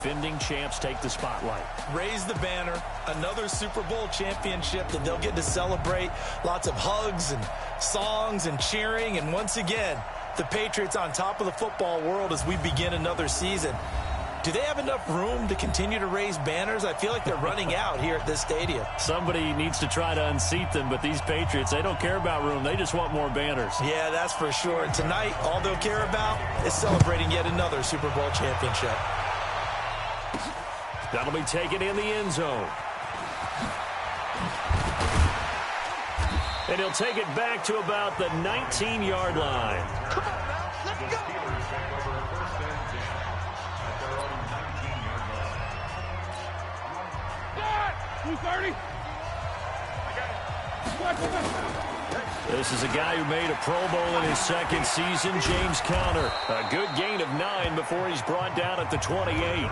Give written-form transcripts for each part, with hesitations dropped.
Defending champs take the spotlight. Raise the banner, another Super Bowl championship that they'll get to celebrate. Lots of hugs and songs and cheering. And once again, the Patriots on top of the football world as we begin another season. Do they have enough room to continue to raise banners? I feel like they're running out here at this stadium. Somebody needs to try to unseat them, but these Patriots, they don't care about room. They just want more banners. Yeah, that's for sure. And tonight, all they'll care about is celebrating yet another Super Bowl championship. That'll be taken in the end zone. And he'll take it back to about the 19-yard line. Come on now, let's go. 230. This is a guy who made a Pro Bowl in his second season, James Conner. A good gain of 9 before he's brought down at the 28.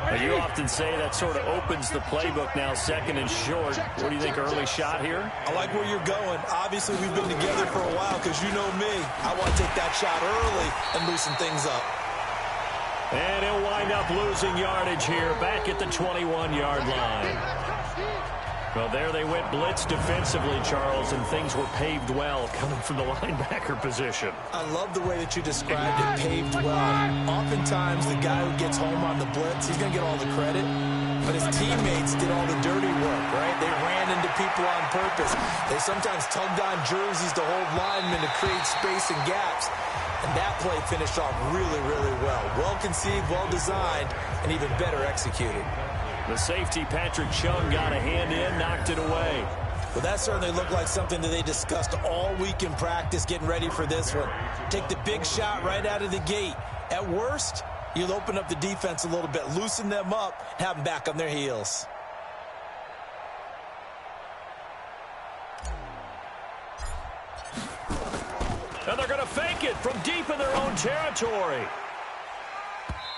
Now, you often say that sort of opens the playbook now, second and short. What do you think, early shot here? I like where you're going. Obviously, we've been together for a while because you know me. I want to take that shot early and loosen things up. And he'll wind up losing yardage here, back at the 21-yard line. Well, there they went blitz defensively, Charles, and things were paved well coming from the linebacker position. I love the way that you described it, paved well. Oftentimes, the guy who gets home on the blitz, he's going to get all the credit, but his teammates did all the dirty work, right? They ran into people on purpose. They sometimes tugged on jerseys to hold linemen to create space and gaps. And that play finished off really, really well. Well conceived, well designed, and even better executed. The safety, Patrick Chung, got a hand in, knocked it away. Well, that certainly looked like something that they discussed all week in practice, getting ready for this one. Take the big shot right out of the gate. At worst, you'll open up the defense a little bit, loosen them up, have them back on their heels. And they're going to fake it from deep in their own territory.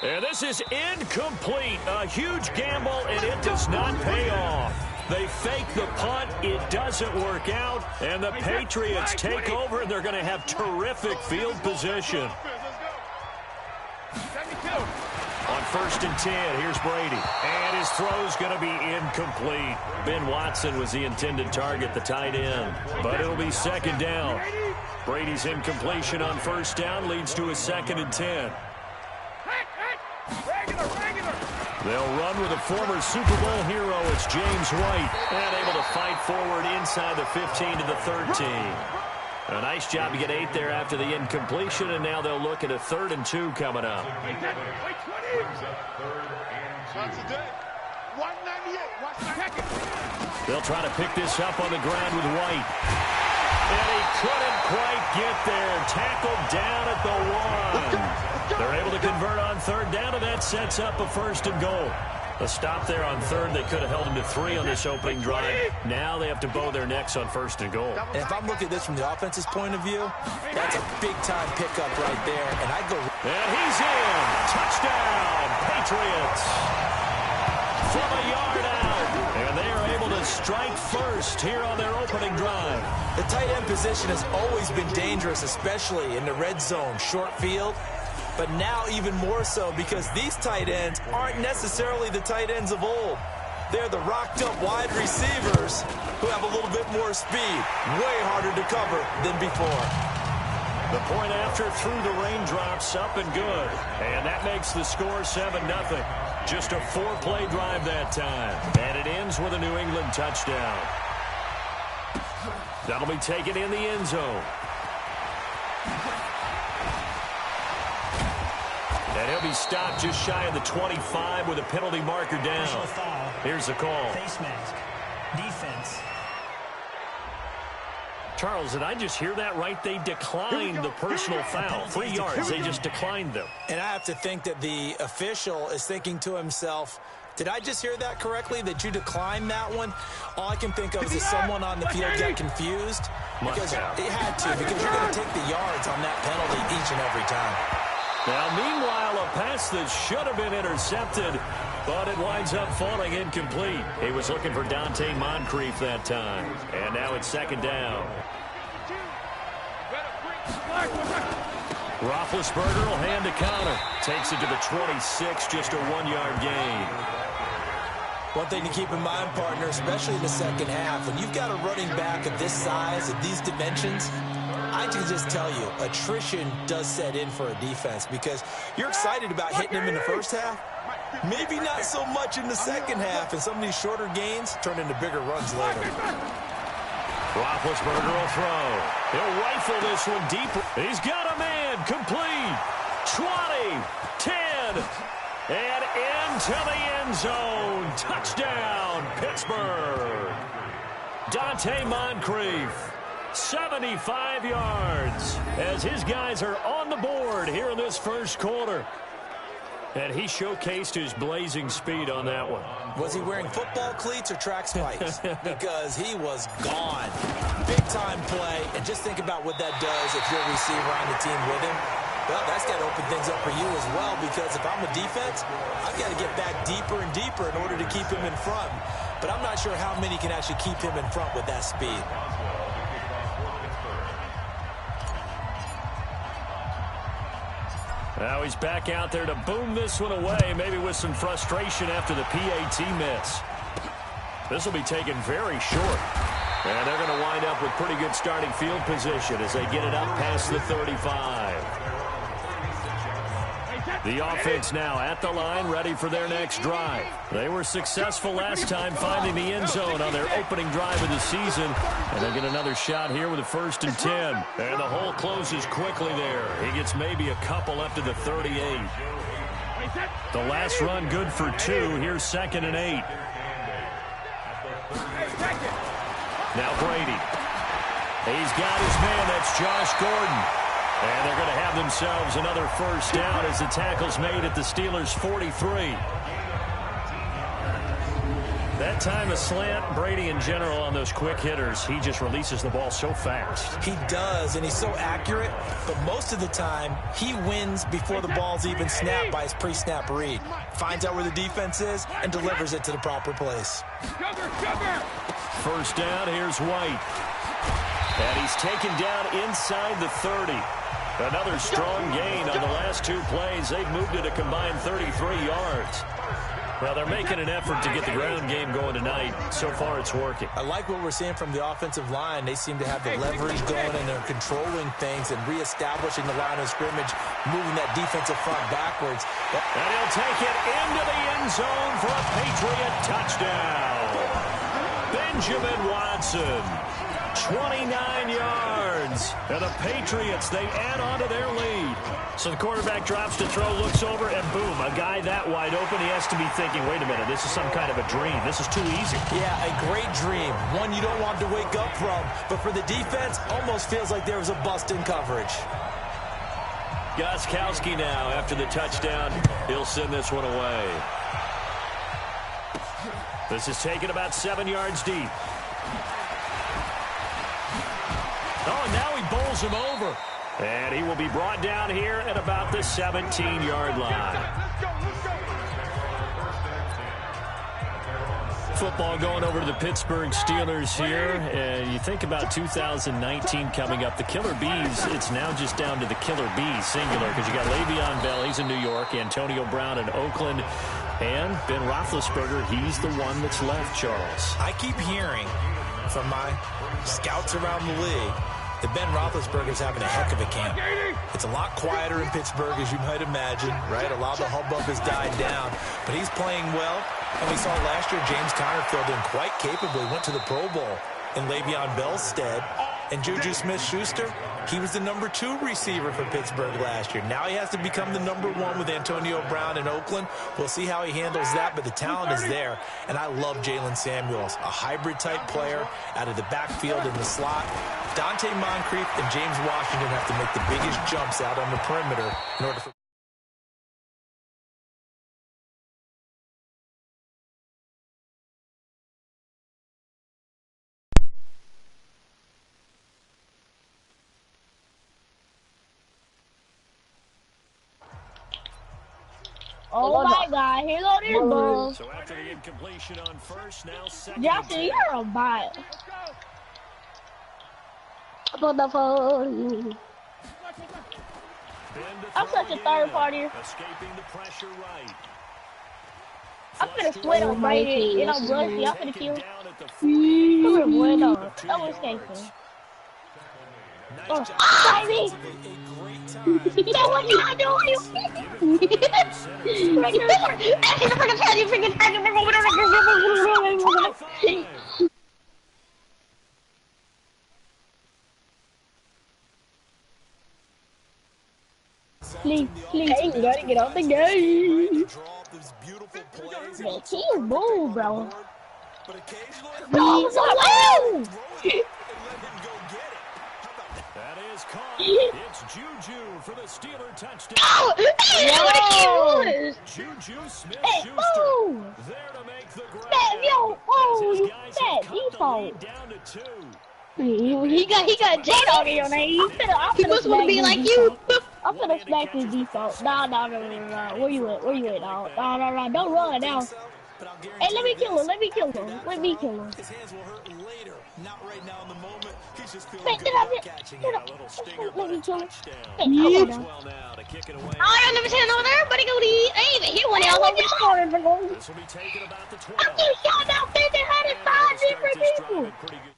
And this is incomplete. A huge gamble, and it does not pay off. They fake the punt. It doesn't work out. And the Patriots take over, and they're going to have terrific field position. On 1st and 10, here's Brady. And his throw's going to be incomplete. Ben Watson was the intended target, the tight end. But it'll be 2nd down. Brady's incompletion on 1st down leads to a 2nd and 10. They'll run with a former Super Bowl hero. It's James White. And able to fight forward inside the 15 to the 13. A nice job to get 8 there after the incompletion, and now they'll look at a 3rd and 2 coming up. They'll try to pick this up on the ground with White. And he couldn't quite get there. Tackled down at the 1. They're able to convert on 3rd down, and that sets up a 1st and goal. A stop there on 3rd. They could have held him to 3 on this opening drive. Now they have to bow their necks on 1st and goal. And if I'm looking at this from the offense's point of view, that's a big-time pickup right there. And I go... And he's in. Touchdown, Patriots. From a yard out. And they are able to strike first here on their opening drive. The tight end position has always been dangerous, especially in the red zone, short field. But now even more so because these tight ends aren't necessarily the tight ends of old. They're the rocked-up wide receivers who have a little bit more speed. Way harder to cover than before. The point after through the raindrops, up and good. And that makes the score 7-0. Just a 4-play drive that time. And it ends with a New England touchdown. That'll be taken in the end zone. And he'll be stopped just shy of the 25 with a penalty marker down. Here's the call. Face mask. Defense. Charles, did I just hear that right? They declined the personal foul. 3 yards, they just declined them. And I have to think that the official is thinking to himself, did I just hear that correctly, that you declined that one? All I can think of is someone on the field got confused. Because it had to, because you're going to take the yards on that penalty each and every time. Now, meanwhile, a pass that should have been intercepted, but it winds up falling incomplete. He was looking for Dante Moncrief that time. And now it's 2nd down. Roethlisberger will hand a counter. Takes it to the 26, just a 1-yard gain. One thing to keep in mind, partner, especially in the second half, when you've got a running back of this size, of these dimensions, I can just tell you, attrition does set in for a defense because you're excited about hitting him in the first half. Maybe not so much in the second half, and some of these shorter gains turn into bigger runs later. Roethlisberger will throw. He'll rifle this one deep. He's got a man. Complete. 20, 10, and into the end zone. Touchdown, Pittsburgh. Dante Moncrief, 75 yards, as his guys are on the board here in this first quarter. And he showcased his blazing speed on that one. Was he wearing football cleats or track spikes? Because he was gone. Big-time play, and just think about what that does if you're a receiver on the team with him. Well, that's got to open things up for you as well, because if I'm a defense, I've got to get back deeper and deeper in order to keep him in front. But I'm not sure how many can actually keep him in front with that speed. Now he's back out there to boom this one away, maybe with some frustration after the PAT miss. This will be taken very short. And they're going to wind up with pretty good starting field position as they get it up past the 35. The offense now at the line, ready for their next drive. They were successful last time finding the end zone on their opening drive of the season. And they get another shot here with a 1st and 10. And the hole closes quickly there. He gets maybe a couple up to the 38. The last run good for 2. Here's 2nd and 8. Now Brady. He's got his man. That's Josh Gordon. And they're going to have themselves another 1st down as the tackle's made at the Steelers' 43. That time a slant, Brady in general on those quick hitters, he just releases the ball so fast. He does, and he's so accurate, but most of the time he wins before the ball's even snapped by his pre-snap read. Finds out where the defense is and delivers it to the proper place. 1st down, here's White. And he's taken down inside the 30. Another strong gain on the last 2 plays. They've moved it a combined 33 yards. Well, they're making an effort to get the ground game going tonight. So far, it's working. I like what we're seeing from the offensive line. They seem to have the leverage going, and they're controlling things and reestablishing the line of scrimmage, moving that defensive front backwards. And he'll take it into the end zone for a Patriot touchdown. Benjamin Watson. 29 yards. And the Patriots, they add on to their lead. So the quarterback drops to throw, looks over, and boom, a guy that wide open, he has to be thinking, wait a minute, this is some kind of a dream. This is too easy. Yeah, a great dream. One you don't want to wake up from. But for the defense, almost feels like there was a bust in coverage. Gostkowski now, after the touchdown, he'll send this one away. This is taken about 7 yards deep. Oh, and now he bowls him over. And he will be brought down here at about the 17-yard line. Football going over to the Pittsburgh Steelers here. And you think about 2019 coming up. The Killer Bees, it's now just down to the Killer Bees, singular, because you got Le'Veon Bell, he's in New York, Antonio Brown in Oakland, and Ben Roethlisberger, he's the one that's left, Charles. I keep hearing from my scouts around the league that Ben Roethlisberger's having a heck of a camp. It's a lot quieter in Pittsburgh, as you might imagine, right? A lot of the hubbub has died down, but he's playing well. And we saw last year James Conner filled in quite capably, went to the Pro Bowl in Le'Veon Bell's stead. And Juju Smith-Schuster, he was the number 2 receiver for Pittsburgh last year. Now he has to become the number 1 with Antonio Brown in Oakland. We'll see how he handles that, but the talent is there. And I love Jalen Samuels, a hybrid-type player out of the backfield in the slot. Dante Moncrief and James Washington have to make the biggest jumps out on the perimeter in order for... Oh my God, here go these balls. So after the incompletion on 1st, now 2nd. Justin, you're a bot. On the phone. I'm such a third party. Escaping the pressure right. I'm finna sweat on Brady and I'm Rusty. I'm finna kill. Come here, boy. No, that was escaping. Oh, baby! That was not doing Please, hey, you gotta get off the game. Man, he's bull, bro. No, no, no! That is caught. It's Juju for the Steeler touchdown. Oh, hey, what a kid was! Juju Smith-Schuster Hey, oh! there to make the grab. Fat, yo, oh, As his you guys fat have cut the default. lead down to 2. He got J-Dog in your name. He must want to be like you. I'm finna smack his default. Nah. Where you at, dog? Nah. Don't run now. Hey, let me kill him. Let me kill him. His hands will hurt later, not right now in the moment. He's just feeling Wait, good get about up catching here. it. Let me kill him. Hey, Well now to kick it away. I never seen over there. Everybody go to eat. I ain't even hit one else. I'm just scoring. This will be taken about the 12. I'm just shouting out 50, 105 different people. Pretty good.